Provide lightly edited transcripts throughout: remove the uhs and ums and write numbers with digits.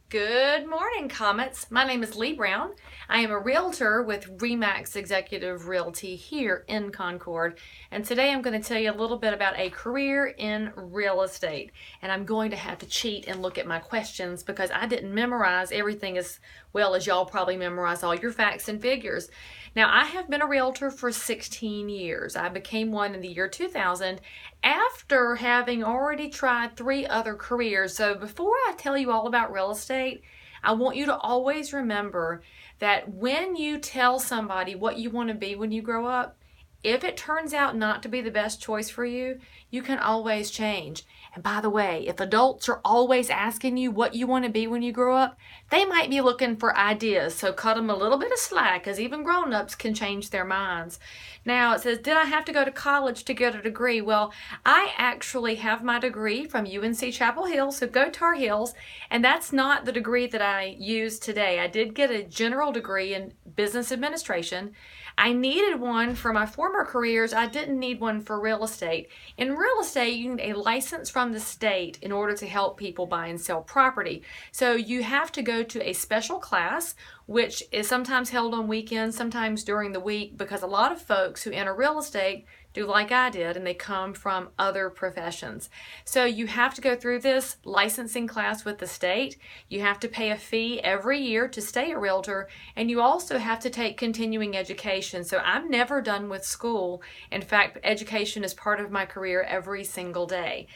Good morning, Comets. My name is Lee Brown. I am a realtor with RE/MAX Executive Realty here in Concord. And today I'm going to tell you a little bit about a career in real estate. And I'm going to have to cheat and look at my questions because I didn't memorize everything as well as y'all probably memorize all your facts and figures. Now, I have been a realtor for 16 years. I became one in the year 2000 after having already tried 3 other careers. So before I tell you all about real estate, I want you to always remember that when you tell somebody what you want to be when you grow up, if it turns out not to be the best choice for you, you can always change. And by the way, if adults are always asking you what you want to be when you grow up, they might be looking for ideas. So cut them a little bit of slack, because even grown-ups can change their minds. Now it says, did I have to go to college to get a degree? Well, I actually have my degree from UNC Chapel Hill, so go Tar Heels. And that's not the degree that I use today. I did get a general degree in business administration. I needed one for my former careers. I didn't need one for real estate. In real estate, you need a license from the state in order to help people buy and sell property. So you have to go to a special class, which is sometimes held on weekends, sometimes during the week, because a lot of folks who enter real estate do like I did, and they come from other professions. So you have to go through this licensing class with the state. You have to pay a fee every year to stay a realtor, and you also have to take continuing education. So I'm never done with school. In fact, education is part of my career every single day.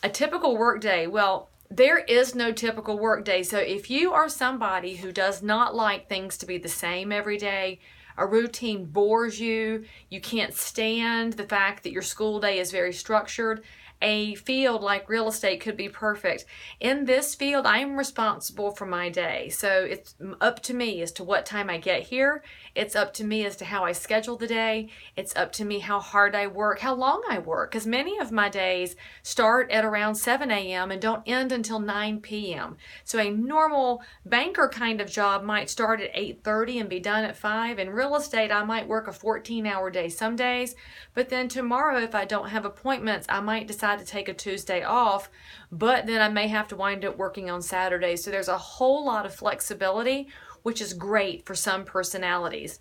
A typical work day, well, there is no typical work day. So if you are somebody who does not like things to be the same every day, a routine bores you, you can't stand the fact that your school day is very structured, a field like real estate could be perfect. In this field, I am responsible for my day. So it's up to me as to what time I get here. It's up to me as to how I schedule the day. It's up to me how hard I work, how long I work, because many of my days start at around 7 a.m. and don't end until 9 p.m. So a normal banker kind of job might start at 8:30 and be done at 5. In real estate, I might work a 14-hour day some days, but then tomorrow, if I don't have appointments, I might decide to take a Tuesday off, but then I may have to wind up working on Saturdays. So there's a whole lot of flexibility, which is great for some personalities.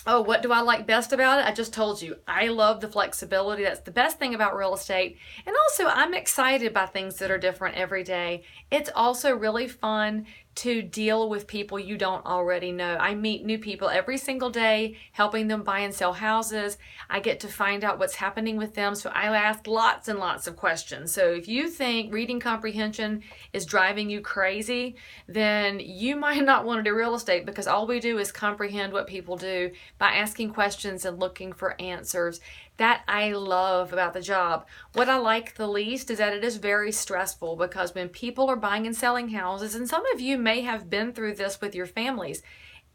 Oh, what do I like best about it? I just told you, I love the flexibility. That's the best thing about real estate. And also, I'm excited by things that are different every day. It's also really fun to deal with people you don't already know. I meet new people every single day, helping them buy and sell houses. I get to find out what's happening with them, so I ask lots and lots of questions. So if you think reading comprehension is driving you crazy, then you might not want to do real estate, because all we do is comprehend what people do by asking questions and looking for answers. That I love about the job. What I like the least is that it is very stressful, because when people are buying and selling houses, and some of you may have been through this with your families,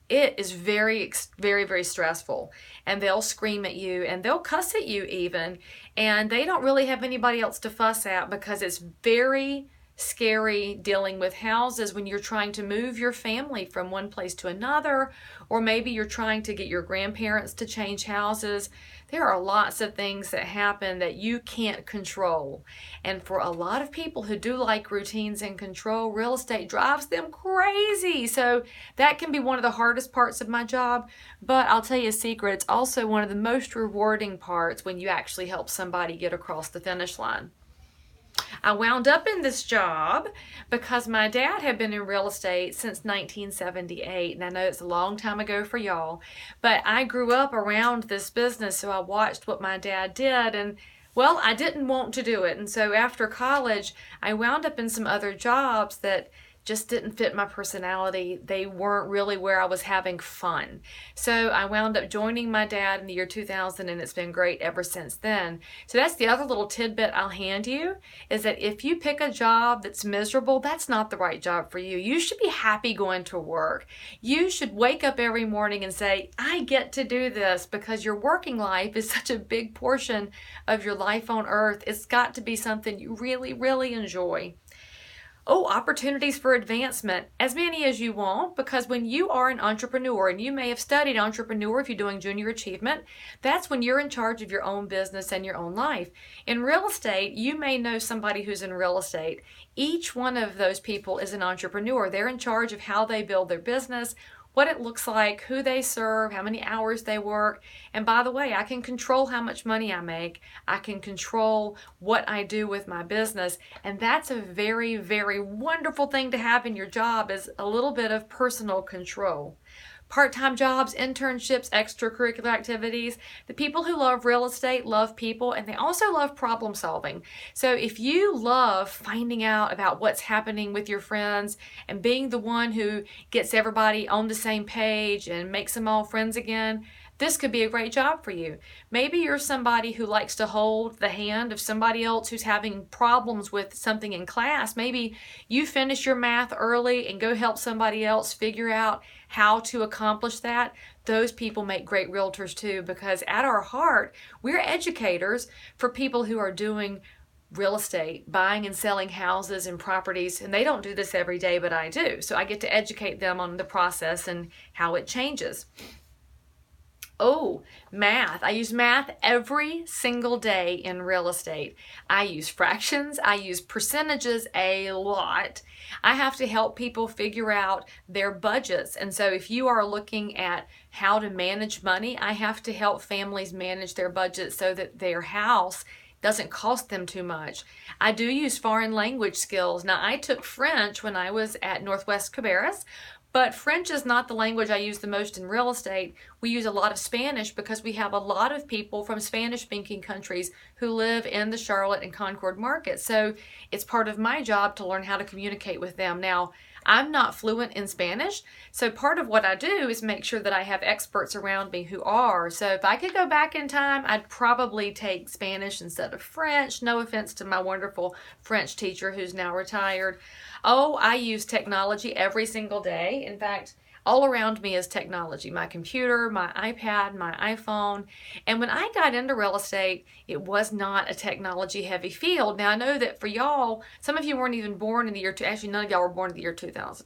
it is very, very stressful. And they'll scream at you, and they'll cuss at you even, and they don't really have anybody else to fuss at, because it's very scary dealing with houses when you're trying to move your family from one place to another, or maybe you're trying to get your grandparents to change houses. There are lots of things that happen that you can't control. And for a lot of people who do like routines and control, real estate drives them crazy. So that can be one of the hardest parts of my job, but I'll tell you a secret, it's also one of the most rewarding parts when you actually help somebody get across the finish line. I wound up in this job because my dad had been in real estate since 1978, and I know it's a long time ago for y'all, but I grew up around this business, so I watched what my dad did, and well, I didn't want to do it. And so after college, I wound up in some other jobs that just didn't fit my personality. They weren't really where I was having fun. So I wound up joining my dad in the year 2000, and it's been great ever since then. So that's the other little tidbit I'll hand you, is that if you pick a job that's miserable, that's not the right job for you. You should be happy going to work. You should wake up every morning and say, I get to do this, because your working life is such a big portion of your life on earth. It's got to be something you really, really enjoy. Oh, opportunities for advancement, as many as you want, because when you are an entrepreneur, and you may have studied entrepreneur if you're doing junior achievement, that's when you're in charge of your own business and your own life. In real estate, you may know somebody who's in real estate. Each one of those people is an entrepreneur. They're in charge of how they build their business, what it looks like, who they serve, how many hours they work. And by the way, I can control how much money I make. I can control what I do with my business. And that's a very, very wonderful thing to have in your job, is a little bit of personal control. Part-time jobs, internships, extracurricular activities. The people who love real estate love people, and they also love problem solving. So if you love finding out about what's happening with your friends and being the one who gets everybody on the same page and makes them all friends again, this could be a great job for you. Maybe you're somebody who likes to hold the hand of somebody else who's having problems with something in class. Maybe you finish your math early and go help somebody else figure out how to accomplish that. Those people make great realtors too, because at our heart, we're educators for people who are doing real estate, buying and selling houses and properties, and they don't do this every day, but I do. So I get to educate them on the process and how it changes. Oh, math. I use math every single day in real estate. I use fractions. I use percentages a lot. I have to help people figure out their budgets. And so if you are looking at how to manage money, I have to help families manage their budgets so that their house doesn't cost them too much. I do use foreign language skills. Now, I took French when I was at Northwest Cabarrus, but French is not the language I use the most in real estate. We use a lot of Spanish because we have a lot of people from Spanish-speaking countries who live in the Charlotte and Concord market. So it's part of my job to learn how to communicate with them. Now, I'm not fluent in Spanish, so part of what I do is make sure that I have experts around me who are. So if I could go back in time, I'd probably take Spanish instead of French. No offense to my wonderful French teacher who's now retired. Oh, I use technology every single day. In fact, all around me is technology. My computer, my iPad, my iPhone. And when I got into real estate, it was not a technology heavy field. Now I know that for y'all, some of you weren't even born in the year, actually none of y'all were born in the year 2000.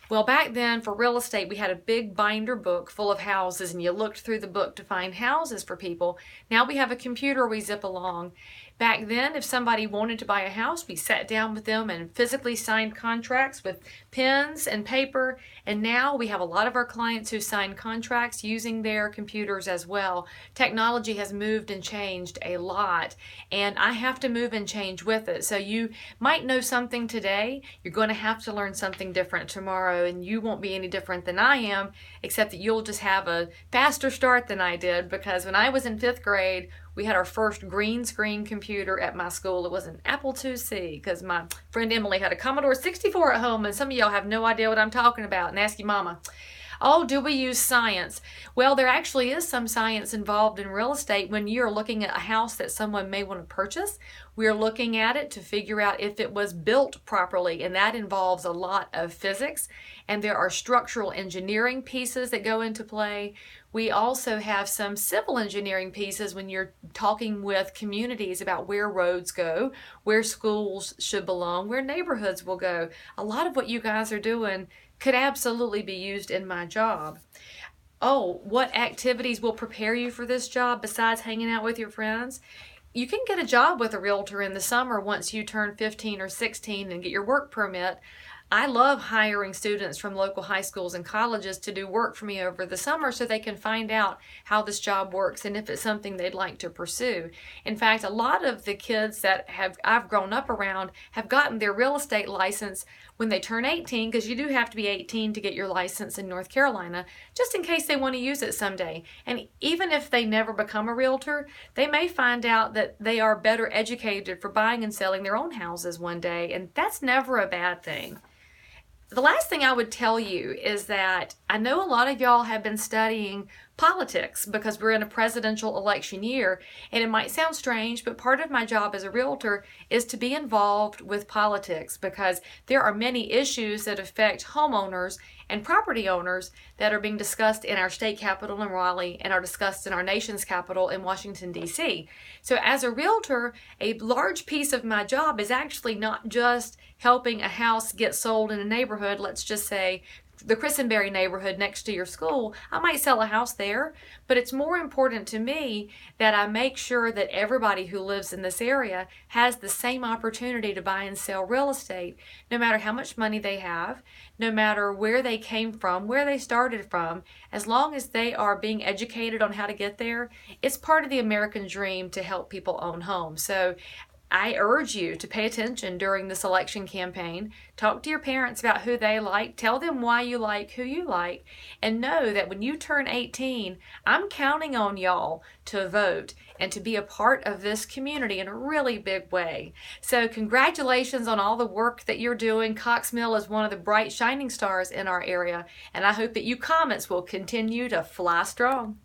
Well, back then for real estate, we had a big binder book full of houses, and you looked through the book to find houses for people. Now we have a computer we zip along. Back then, if somebody wanted to buy a house, we sat down with them and physically signed contracts with pens and paper. And now we have a lot of our clients who sign contracts using their computers as well. Technology has moved and changed a lot, and I have to move and change with it. So you might know something today, you're going to have to learn something different tomorrow, and you won't be any different than I am, except that you'll just have a faster start than I did, because when I was in 5th grade, we had our first green screen computer at my school. It was an Apple IIc, because my friend Emily had a Commodore 64 at home, and some of y'all have no idea what I'm talking about, and ask your mama. Oh, do we use science? Well, there actually is some science involved in real estate. When you're looking at a house that someone may want to purchase, we're looking at it to figure out if it was built properly, and that involves a lot of physics, and there are structural engineering pieces that go into play. We also have some civil engineering pieces when you're talking with communities about where roads go, where schools should belong, where neighborhoods will go. A lot of what you guys are doing could absolutely be used in my job. Oh, what activities will prepare you for this job besides hanging out with your friends? You can get a job with a realtor in the summer once you turn 15 or 16 and get your work permit. I love hiring students from local high schools and colleges to do work for me over the summer so they can find out how this job works and if it's something they'd like to pursue. In fact, a lot of the kids that I've grown up around have gotten their real estate license when they turn 18, because you do have to be 18 to get your license in North Carolina, just in case they want to use it someday. And even if they never become a realtor, they may find out that they are better educated for buying and selling their own houses one day, and that's never a bad thing. The last thing I would tell you is that I know a lot of y'all have been studying politics because we're in a presidential election year. And it might sound strange, but part of my job as a realtor is to be involved with politics because there are many issues that affect homeowners and property owners that are being discussed in our state capital in Raleigh and are discussed in our nation's capital in Washington, D.C. So as a realtor, a large piece of my job is actually not just helping a house get sold in a neighborhood, let's just say the Christenberry neighborhood next to your school. I might sell a house there, but it's more important to me that I make sure that everybody who lives in this area has the same opportunity to buy and sell real estate, no matter how much money they have, no matter where they came from, where they started from, as long as they are being educated on how to get there. It's part of the American dream to help people own homes. So I urge you to pay attention during this election campaign. Talk to your parents about who they like. Tell them why you like who you like. And know that when you turn 18, I'm counting on y'all to vote and to be a part of this community in a really big way. So congratulations on all the work that you're doing. Cox Mill is one of the bright shining stars in our area. And I hope that you Comets will continue to fly strong.